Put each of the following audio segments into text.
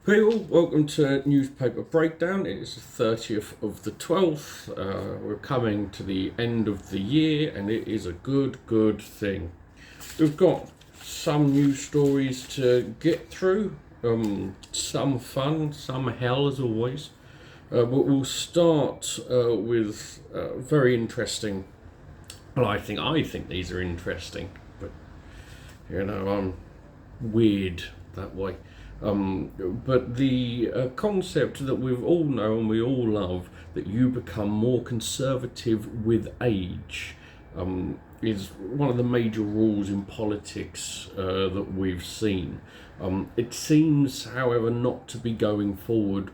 Hey all, welcome to Newspaper Breakdown. It is the 30th of the 12th. We're coming to the end of the year and it is a good thing. We've got some news stories to get through, some fun, some hell as always. But we'll start with very interesting. Well, I think these are interesting, but I'm weird that way. But the concept that we all know and we all love, that you become more conservative with age, is one of the major rules in politics that we've seen. It seems, however, not to be going forward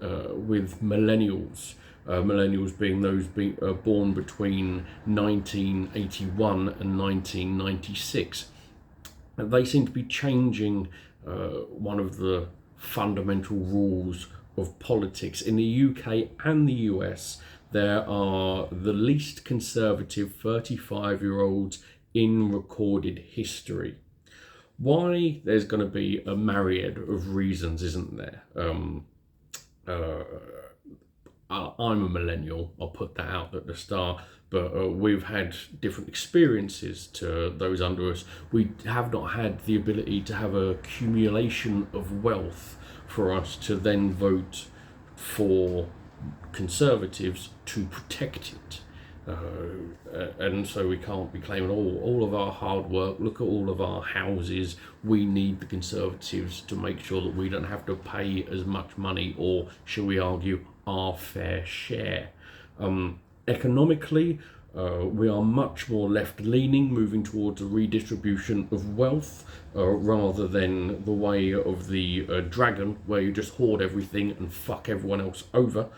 with millennials. Millennials being those born between 1981 and 1996. They seem to be changing one of the fundamental rules of politics. In the UK and the US, there are the least conservative 35-year-olds in recorded history. Why? There's going to be a myriad of reasons, isn't there? I'm a millennial, I'll put that out at the start, but we've had different experiences to those under us. We have not had the ability to have a accumulation of wealth for us to then vote for conservatives to protect it. And so we can't be claiming all of our hard work, look at all of our houses, we need the Conservatives to make sure that we don't have to pay as much money, or shall we argue, our fair share. Economically, we are much more left-leaning, moving towards a redistribution of wealth rather than the way of the dragon, where you just hoard everything and fuck everyone else over.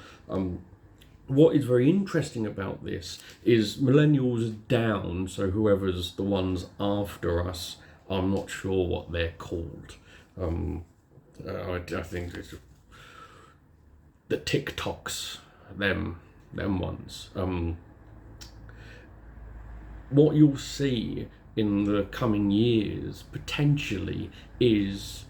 What is very interesting about this is millennials down, so whoever's the ones after us, I'm not sure what they're called. I think it's the TikToks, them ones. What you'll see in the coming years potentially is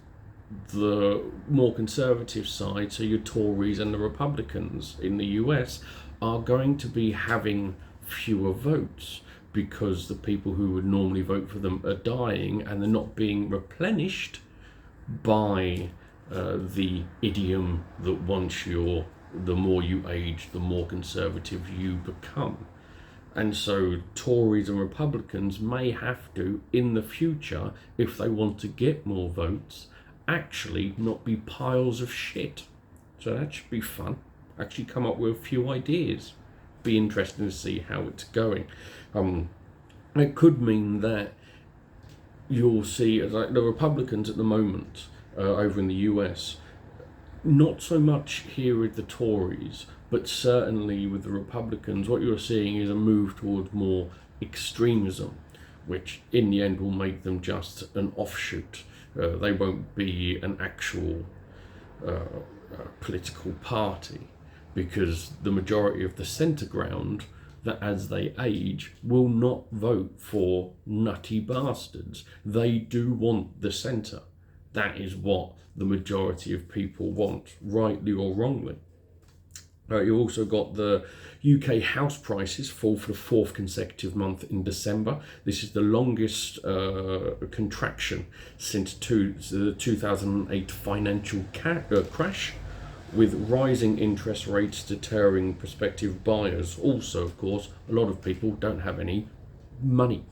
the more conservative side, so your Tories and the Republicans in the US, are going to be having fewer votes because the people who would normally vote for them are dying and they're not being replenished by the idiom that the more you age, the more conservative you become. And so Tories and Republicans may have to, in the future, if they want to get more votes, actually not be piles of shit. So that should be fun. Actually come up with a few ideas. Be interesting to see how it's going. It could mean that you'll see, like the Republicans at the moment over in the US, not so much here with the Tories, but certainly with the Republicans, what you're seeing is a move towards more extremism, which in the end will make them just an offshoot. They won't be an actual political party, because the majority of the centre ground, that as they age, will not vote for nutty bastards. They do want the centre. That is what the majority of people want, rightly or wrongly. You've also got the UK house prices fall for the fourth consecutive month in December. This is the longest contraction since the 2008 financial crash, with rising interest rates deterring prospective buyers. Also, of course, a lot of people don't have any money.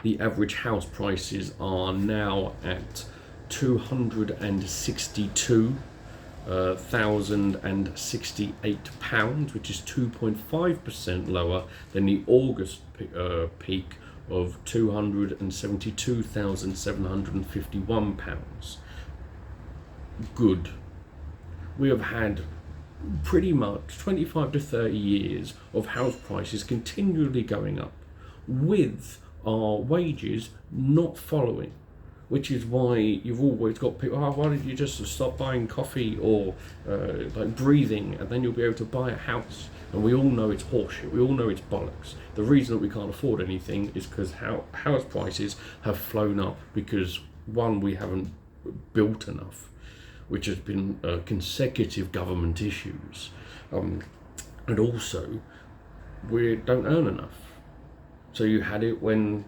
The average house prices are now at £262,068, which is 2.5% lower than the August peak of £272,751. Good. We have had pretty much 25 to 30 years of house prices continually going up, with our wages not following. Which is why you've always got people, why don't you just stop buying coffee or like breathing, and then you'll be able to buy a house. And we all know it's horseshit, we all know it's bollocks. The reason that we can't afford anything is because house prices have flown up, because one, we haven't built enough, which has been consecutive government issues, and also we don't earn enough. So you had it when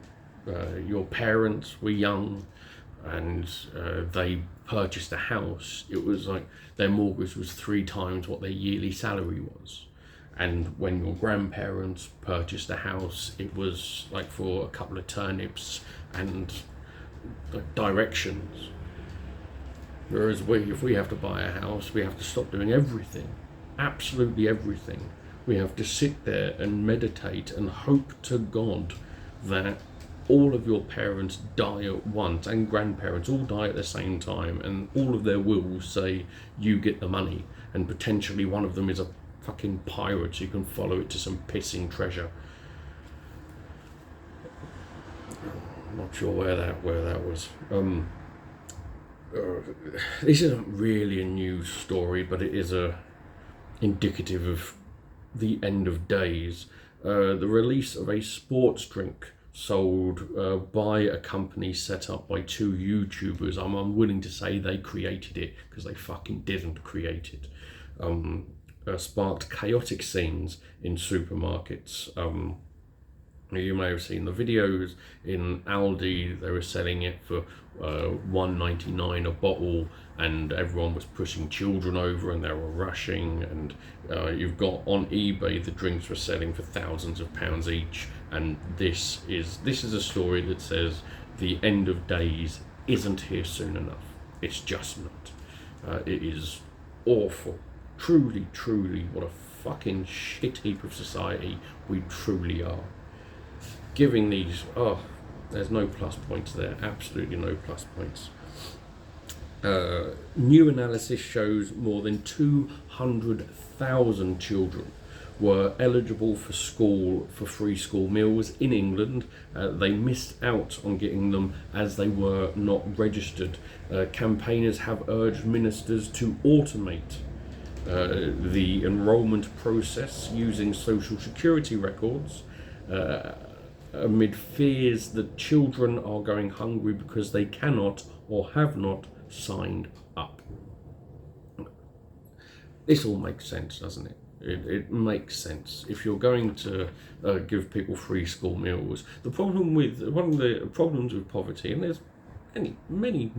your parents were young and they purchased a house. It was like their mortgage was 3 times what their yearly salary was. And when your grandparents purchased a house, it was like for a couple of turnips and directions. Whereas if we have to buy a house, we have to stop doing everything, absolutely everything. We have to sit there and meditate and hope to God that all of your parents die at once, and grandparents all die at the same time, and all of their wills say you get the money, and potentially one of them is a fucking pirate, so you can follow it to some pissing treasure. I'm not sure where that was. This isn't really a news story, but it is indicative of the end of days. The release of a sports drink sold by a company set up by 2 YouTubers. I'm unwilling to say they created it, because they fucking didn't create it. Sparked chaotic scenes in supermarkets. You may have seen the videos in Aldi. They were selling it for $1.99 a bottle, and everyone was pushing children over, and they were rushing. And you've got on eBay, the drinks were selling for thousands of pounds each. And this is a story that says the end of days isn't here soon enough. It's just not. It is awful. Truly, truly, what a fucking shit heap of society we truly are. Giving these, there's no plus points there, absolutely no plus points. New analysis shows more than 200,000 children were eligible for free school meals in England. They missed out on getting them as they were not registered. Campaigners have urged ministers to automate the enrolment process using social security records, amid fears that children are going hungry because they cannot or have not signed up. This all makes sense, doesn't it? It makes sense. If you're going to give people free school meals, one of the problems with poverty, and there's many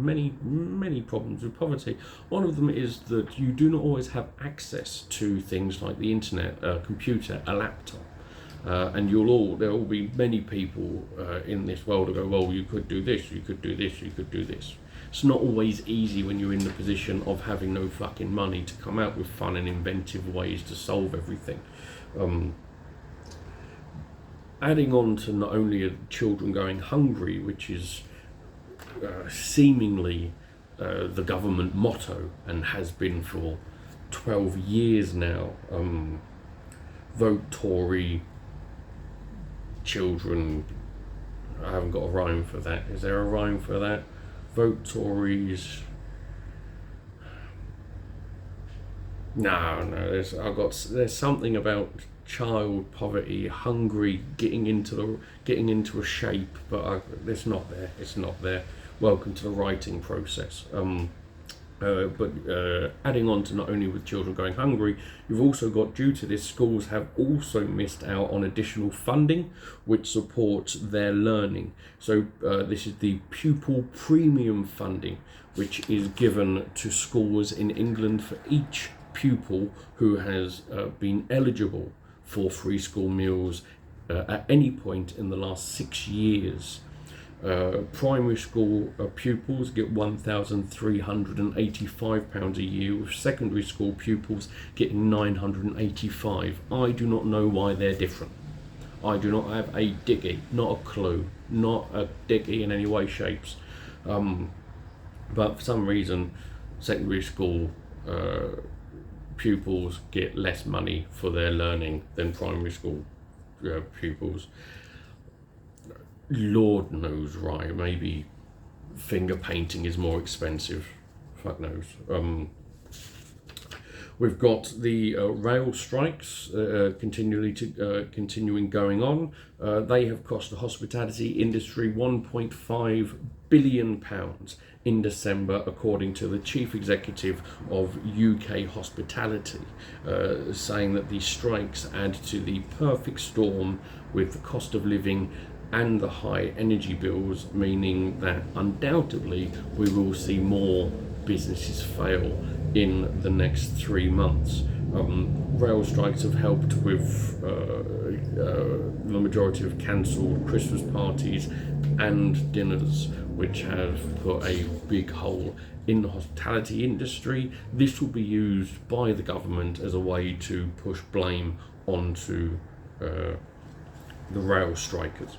problems with poverty. One of them is that you do not always have access to things like the internet, a computer, a laptop. And there will be many people in this world who go, well, you could do this, you could do this, you could do this. It's not always easy when you're in the position of having no fucking money to come out with fun and inventive ways to solve everything. Adding on to not only children going hungry, which is seemingly the government motto and has been for 12 years now. Vote Tory, children. I haven't got a rhyme for that. Is there a rhyme for that? Vote Tories. No. There's something about child poverty, hungry, getting into a shape, but it's not there. It's not there. Welcome to the writing process. But adding on to not only with children going hungry, you've also got, due to this, schools have also missed out on additional funding which supports their learning. So this is the pupil premium funding, which is given to schools in England for each pupil who has been eligible for free school meals at any point in the last 6 years. Primary school pupils get £1,385 a year, with secondary school pupils getting £985. I do not know why they're different. I do not have a diggy, not a clue, not a diggy in any way, shapes. But for some reason, secondary school pupils get less money for their learning than primary school pupils. Lord knows why. Maybe finger painting is more expensive. Fuck knows. We've got the rail strikes continuing going on. They have cost the hospitality industry £1.5 billion in December, according to the chief executive of UK Hospitality, saying that these strikes add to the perfect storm with the cost of living and the high energy bills, meaning that undoubtedly we will see more businesses fail in the next 3 months. Rail strikes have helped with the majority of cancelled Christmas parties and dinners, which have put a big hole in the hospitality industry. This will be used by the government as a way to push blame onto the rail strikers.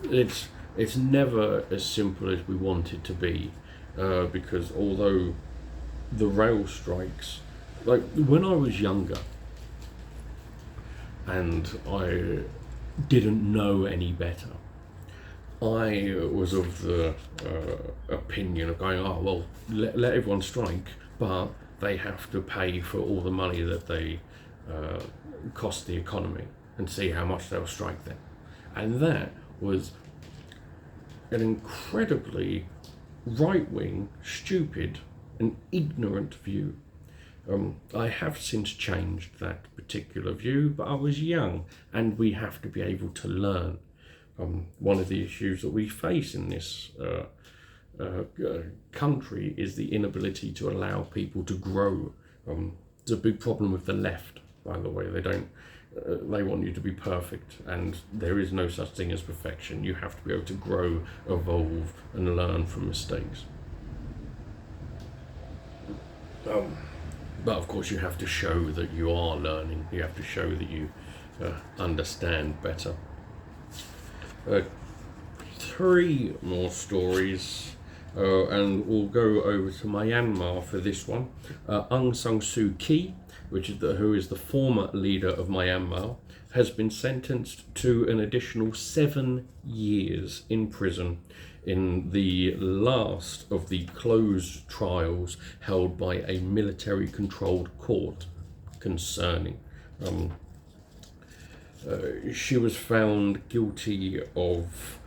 It's never as simple as we want it to be, because although the rail strikes, like when I was younger and I didn't know any better, I was of the opinion of going, oh well, let everyone strike, but they have to pay for all the money that they cost the economy, and see how much they'll strike then. And that was an incredibly right-wing, stupid and ignorant view. I have since changed that particular view, but I was young, and we have to be able to learn. One of the issues that we face in this country is the inability to allow people to grow. It's a big problem with the left, by the way. They want you to be perfect, and there is no such thing as perfection. You have to be able to grow, evolve, and learn from mistakes. But of course, you have to show that you are learning. You have to show that you understand better. 3 more stories, and we'll go over to Myanmar for this one. Aung San Suu Kyi, who is the former leader of Myanmar, has been sentenced to an additional 7 years in prison in the last of the closed trials held by a military-controlled court concerning. She was found guilty of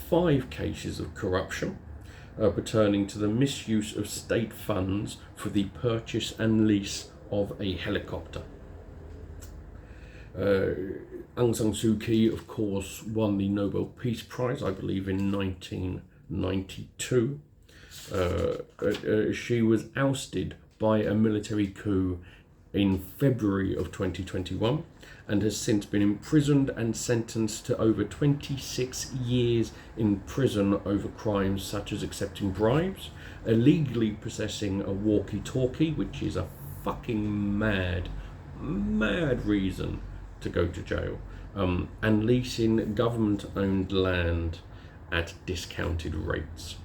5 cases of corruption pertaining to the misuse of state funds for the purchase and lease of a helicopter. Aung San Suu Kyi, of course, won the Nobel Peace Prize, I believe, in 1992. She was ousted by a military coup in February of 2021 and has since been imprisoned and sentenced to over 26 years in prison over crimes such as accepting bribes, illegally possessing a walkie-talkie, which is a fucking mad reason to go to jail, and leasing government-owned land at discounted rates.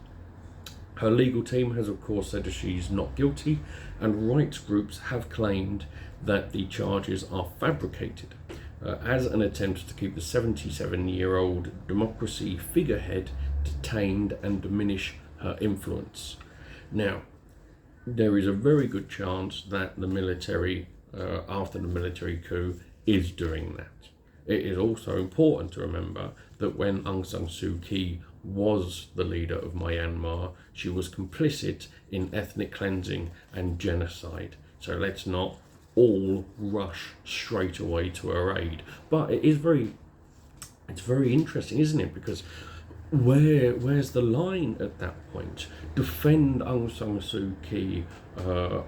Her legal team has of course said that she's not guilty, and rights groups have claimed that the charges are fabricated as an attempt to keep the 77-year-old democracy figurehead detained and diminish her influence. Now, there is a very good chance that the military, after the military coup, is doing that. It is also important to remember that when Aung San Suu Kyi was the leader of Myanmar, she was complicit in ethnic cleansing and genocide. So let's not all rush straight away to her aid. But it's very interesting, isn't it? Because where's the line at that point? Defend Aung San Suu Kyi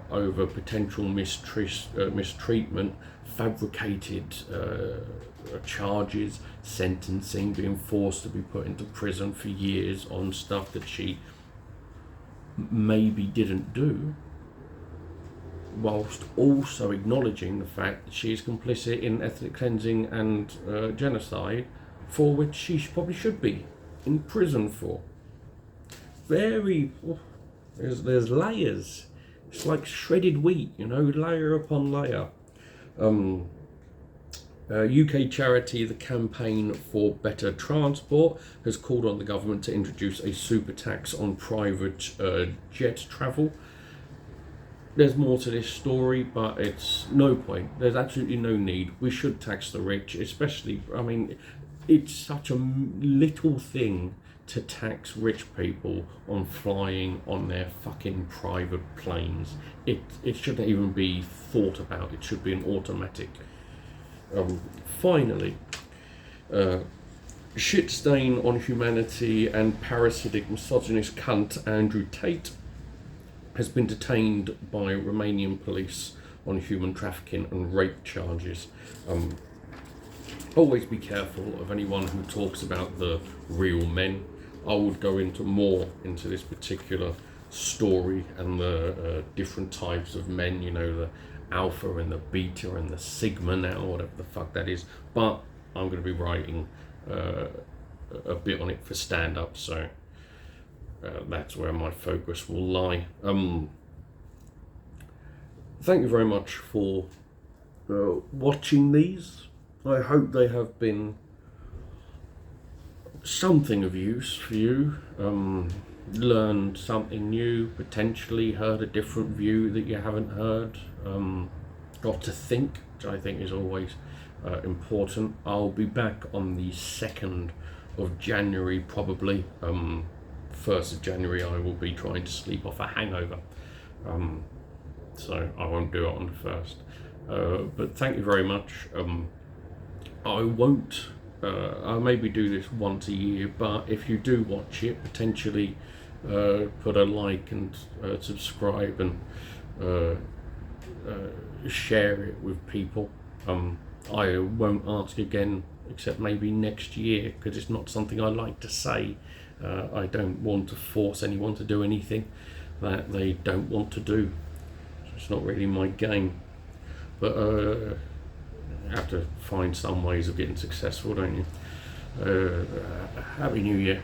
over potential mistreatment, fabricated charges, sentencing, being forced to be put into prison for years on stuff that she maybe didn't do, whilst also acknowledging the fact that she is complicit in ethnic cleansing and genocide, for which she probably should be in prison for. There's layers. It's like shredded wheat, layer upon layer. UK charity, the Campaign for Better Transport, has called on the government to introduce a super tax on private jet travel. there's more to this story, but it's no point. There's absolutely no need. We should tax the rich, especially, I mean, it's such a little thing to tax rich people on flying on their fucking private planes. It shouldn't even be thought about. It should be an automatic. Finally, shit stain on humanity and parasitic misogynist cunt Andrew Tate has been detained by Romanian police on human trafficking and rape charges. Always be careful of anyone who talks about the real men. I would go more into this particular story and the different types of men, you know, the alpha and the beta and the sigma now, whatever the fuck that is. But I'm going to be writing a bit on it for stand-up, so that's where my focus will lie. Thank you very much for watching these. I hope they have been something of use for you. Learned something new, potentially heard a different view that you haven't heard. Got to think, which I think is always important. I'll be back on the 2nd of January, probably. 1st of January I will be trying to sleep off a hangover, so I won't do it on the 1st. But thank you very much. I won't, I'll maybe do this once a year, but if you do watch it, potentially put a like and subscribe and share it with people. I won't ask again, except maybe next year, because it's not something I like to say. I don't want to force anyone to do anything that they don't want to do. It's not really my game. But you have to find some ways of getting successful, don't you? Happy New Year.